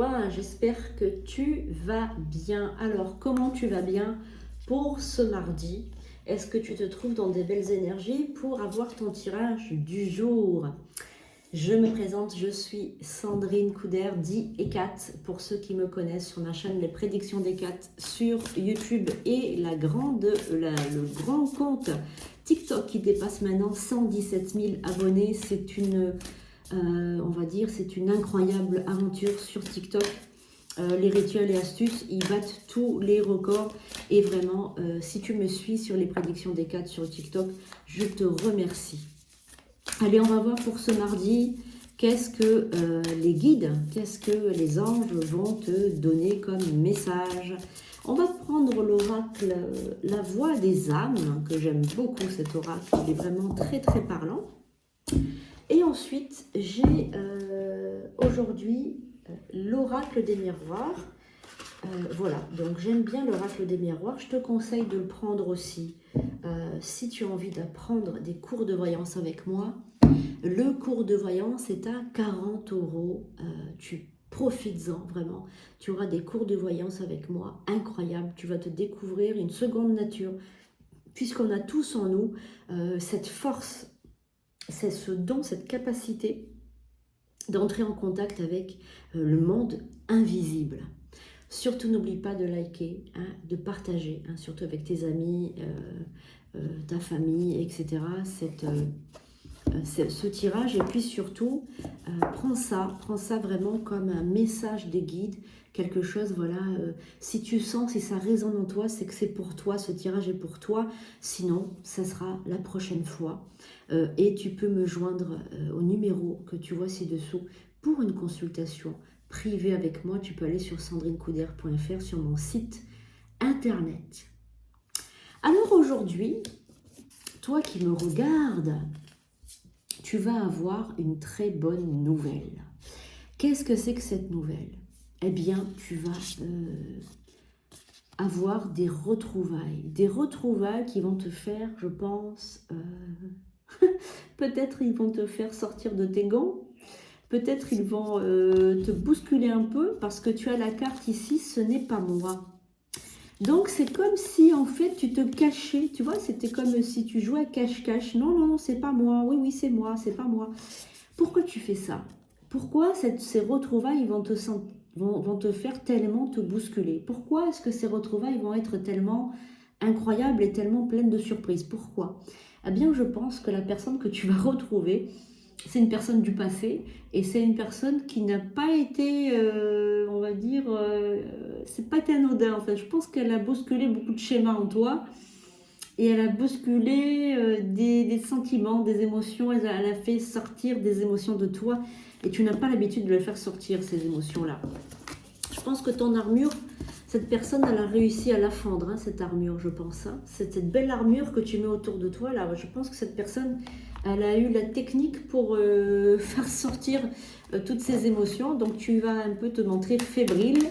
toi, j'espère que tu vas bien. Alors, comment tu vas bien pour ce mardi? Est-ce que tu te trouves dans des belles énergies pour avoir ton tirage du jour? Je me présente, je suis Sandrine Couder, dit Ecat, pour ceux qui me connaissent sur ma chaîne Les Prédictions d'Ecat sur YouTube et le grand compte TikTok qui dépasse maintenant 117 000 abonnés. C'est une, on va dire, c'est une incroyable aventure sur TikTok. Les rituels et astuces, ils battent tous les records. Et vraiment, si tu me suis sur Les Prédictions d'Ecat sur TikTok, je te remercie. Allez, on va voir pour ce mardi, qu'est-ce que les guides, qu'est-ce que les anges vont te donner comme message. On va prendre l'oracle La Voix des âmes, que j'aime beaucoup cet oracle, il est vraiment très très parlant. Et ensuite, j'ai aujourd'hui l'oracle des miroirs. Voilà, donc j'aime bien l'oracle des miroirs. Je te conseille de le prendre aussi si tu as envie d'apprendre des cours de voyance avec moi. Le cours de voyance est à 40 €. Tu profites-en vraiment. Tu auras des cours de voyance avec moi incroyables. Tu vas te découvrir une seconde nature, puisqu'on a tous en nous cette force, c'est ce don, cette capacité d'entrer en contact avec le monde invisible. Surtout, n'oublie pas de liker, hein, de partager, hein, surtout avec tes amis, ta famille, etc. Ce tirage. Et puis surtout, prends ça vraiment comme un message des guides, quelque chose, voilà. Si tu sens, si ça résonne en toi, c'est que c'est pour toi, ce tirage est pour toi. Sinon, ça sera la prochaine fois. Et tu peux me joindre au numéro que tu vois ci-dessous pour une consultation privée avec moi. Tu peux aller sur sandrinecouder.fr sur mon site internet. Alors aujourd'hui, toi qui me regardes, tu vas avoir une très bonne nouvelle. Qu'est-ce que c'est que cette nouvelle? Eh bien, tu vas avoir des retrouvailles qui vont te faire, je pense, peut-être ils vont te faire sortir de tes gants, peut-être ils vont te bousculer un peu, parce que tu as la carte ici, ce n'est pas moi. Donc, c'est comme si, en fait, tu te cachais, tu vois, c'était comme si tu jouais à cache-cache. Non, non, non, c'est pas moi. Oui, oui, c'est moi, c'est pas moi. Pourquoi tu fais ça? Pourquoi ces retrouvailles vont te faire tellement te bousculer? Pourquoi est-ce que ces retrouvailles vont être tellement incroyables et tellement pleines de surprises? Pourquoi? Eh bien, je pense que la personne que tu vas retrouver, c'est une personne du passé, et c'est une personne qui n'a pas été, on va dire, c'est pas été anodin en fait. Je pense qu'elle a bousculé beaucoup de schémas en toi, et elle a bousculé des sentiments, des émotions, elle a fait sortir des émotions de toi, et tu n'as pas l'habitude de les faire sortir, ces émotions-là. Je pense que ton armure, cette personne, elle a réussi à la fendre, hein, cette armure, je pense. Hein. Cette belle armure que tu mets autour de toi, là, je pense que cette personne, elle a eu la technique pour faire sortir toutes ces émotions. Donc, tu vas un peu te montrer fébrile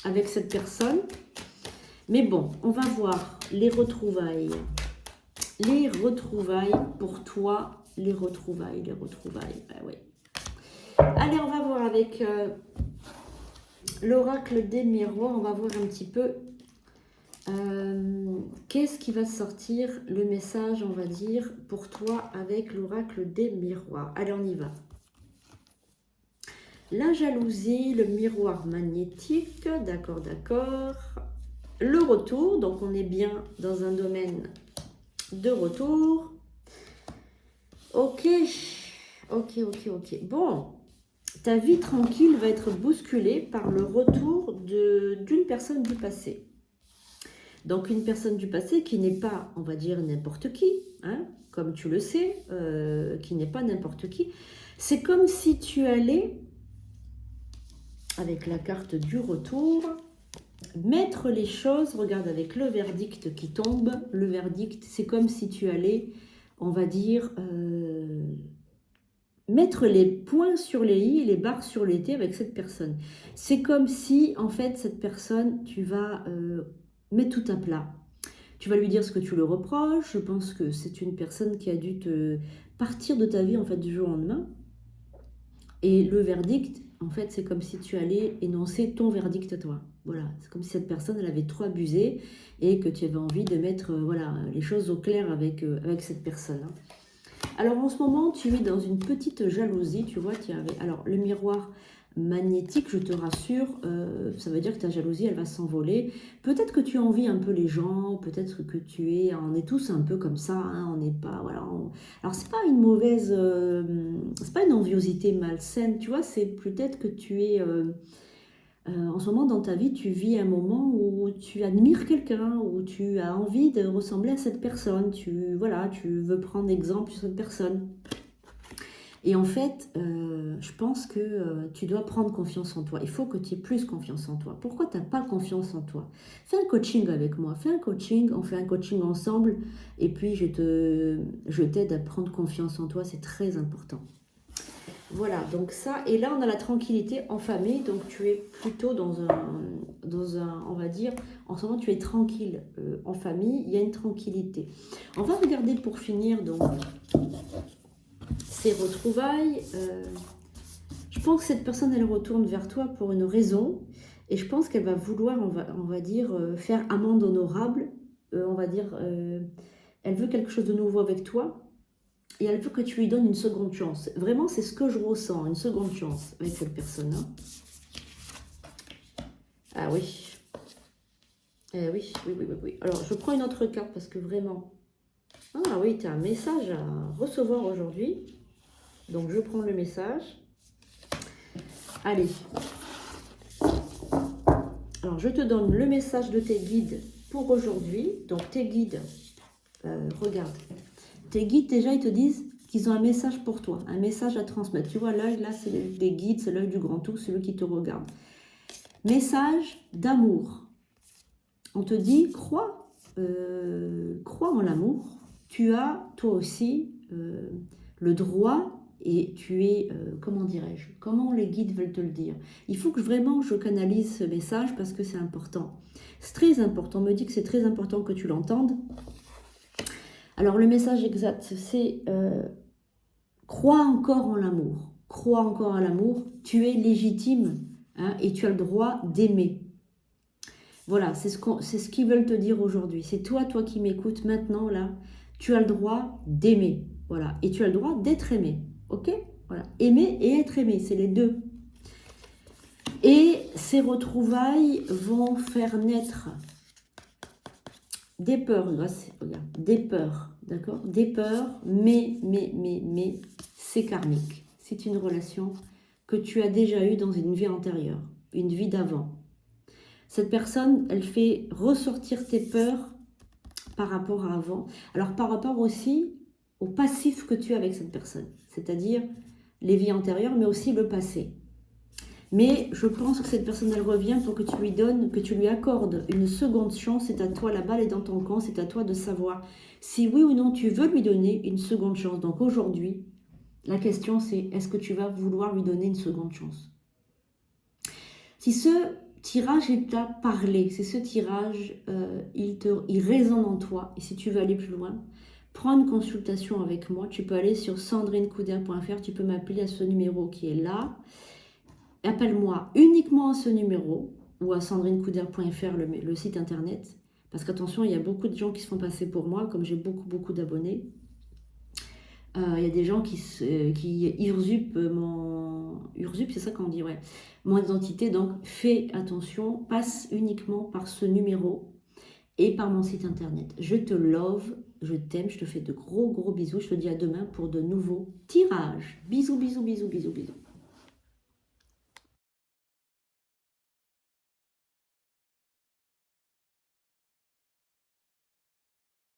avec cette personne. Mais bon, on va voir les retrouvailles. Les retrouvailles pour toi, les retrouvailles. Ben oui. Allez, on va voir avec l'oracle des miroirs. On va voir un petit peu qu'est-ce qui va sortir, le message, on va dire, pour toi avec l'oracle des miroirs. Allez, on y va. La jalousie, le miroir magnétique, d'accord, d'accord. Le retour, donc on est bien dans un domaine de retour. Ok. Bon, ta vie tranquille va être bousculée par le retour d'une personne du passé. Donc une personne du passé qui n'est pas, on va dire, n'importe qui, hein, comme tu le sais, qui n'est pas n'importe qui. C'est comme si tu allais, avec la carte du retour, mettre les choses, regarde avec le verdict qui tombe, le verdict, c'est comme si tu allais, on va dire, mettre les points sur les i et les barres sur les t avec cette personne. C'est comme si, en fait, cette personne, tu vas mettre tout à plat. Tu vas lui dire ce que tu le reproches. Je pense que c'est une personne qui a dû te partir de ta vie, en fait, du jour au lendemain. Et le verdict, En fait, c'est comme si tu allais énoncer ton verdict à toi. Voilà, c'est comme si cette personne, elle avait trop abusé et que tu avais envie de mettre voilà, les choses au clair avec cette personne. Hein. Alors, en ce moment, tu es dans une petite jalousie, tu vois. Alors, le miroir magnétique, je te rassure, ça veut dire que ta jalousie, elle va s'envoler. Peut-être que tu envies un peu les gens, peut-être que on est tous un peu comme ça, hein, on n'est pas, voilà. Alors, c'est pas une mauvaise, c'est pas une enviosité malsaine, tu vois, c'est peut-être que tu es, en ce moment dans ta vie, tu vis un moment où tu admires quelqu'un, où tu as envie de ressembler à cette personne, voilà, tu veux prendre exemple sur cette personne. Et en fait, je pense que tu dois prendre confiance en toi. Il faut que tu aies plus confiance en toi. Pourquoi tu n'as pas confiance en toi? Fais un coaching avec moi. Fais un coaching, on fait un coaching ensemble. Et puis, je t'aide à prendre confiance en toi. C'est très important. Voilà, donc ça. Et là, on a la tranquillité en famille. Donc, tu es plutôt dans un, on va dire, en ce moment, tu es tranquille en famille. Il y a une tranquillité. On va regarder pour finir, donc... ces retrouvailles, je pense que cette personne, elle retourne vers toi pour une raison, et je pense qu'elle va vouloir, on va dire, faire amende honorable, on va dire, elle veut quelque chose de nouveau avec toi, et elle veut que tu lui donnes une seconde chance. Vraiment, c'est ce que je ressens, une seconde chance avec cette personne-là. Ah oui. Oui, oui, oui, oui, oui. Alors, je prends une autre carte parce que vraiment... Ah oui, tu as un message à recevoir aujourd'hui. Donc, je prends le message. Allez. Alors, je te donne le message de tes guides pour aujourd'hui. Donc, tes guides, regarde. Tes guides, déjà, ils te disent qu'ils ont un message pour toi, un message à transmettre. Tu vois, l'œil, là, c'est des guides, c'est l'œil du grand tout, celui qui te regarde. Message d'amour. On te dit, crois en l'amour. Tu as, toi aussi, le droit... Et tu es, comment dirais-je, comment les guides veulent te le dire. Il faut que vraiment je canalise ce message parce que c'est important. C'est très important, on me dit que c'est très important que tu l'entendes. Alors le message exact, c'est crois encore en l'amour. Crois encore en l'amour, tu es légitime hein, et tu as le droit d'aimer. Voilà, c'est ce qu'ils veulent te dire aujourd'hui. C'est toi qui m'écoutes maintenant, là, tu as le droit d'aimer. Voilà, et tu as le droit d'être aimé. Ok? Voilà. Aimer et être aimé, c'est les deux. Et ces retrouvailles vont faire naître des peurs. Regarde, des peurs, d'accord? Des peurs, mais c'est karmique. C'est une relation que tu as déjà eue dans une vie antérieure, une vie d'avant. Cette personne, elle fait ressortir tes peurs par rapport à avant. Alors, par rapport aussi au passif que tu as avec cette personne. C'est-à-dire les vies antérieures, mais aussi le passé. Mais je pense que cette personne, elle revient pour que tu lui donnes, que tu lui accordes une seconde chance. C'est à toi, la balle est dans ton camp, c'est à toi de savoir si oui ou non tu veux lui donner une seconde chance. Donc aujourd'hui, la question c'est, est-ce que tu vas vouloir lui donner une seconde chance? Si ce tirage il t'a parlé, si ce tirage il résonne en toi, et si tu veux aller plus loin, prends une consultation avec moi. Tu peux aller sur sandrinecouder.fr, tu peux m'appeler à ce numéro qui est là. Appelle-moi uniquement à ce numéro ou à sandrinecouder.fr, le site internet. Parce qu'attention, il y a beaucoup de gens qui se font passer pour moi, comme j'ai beaucoup d'abonnés. Il y a des gens qui usurpent Usurpent, c'est ça qu'on dit, ouais. Mon identité, donc fais attention, passe uniquement par ce numéro et par mon site internet. Je te love, je t'aime, je te fais de gros bisous. Je te dis à demain pour de nouveaux tirages. Bisous.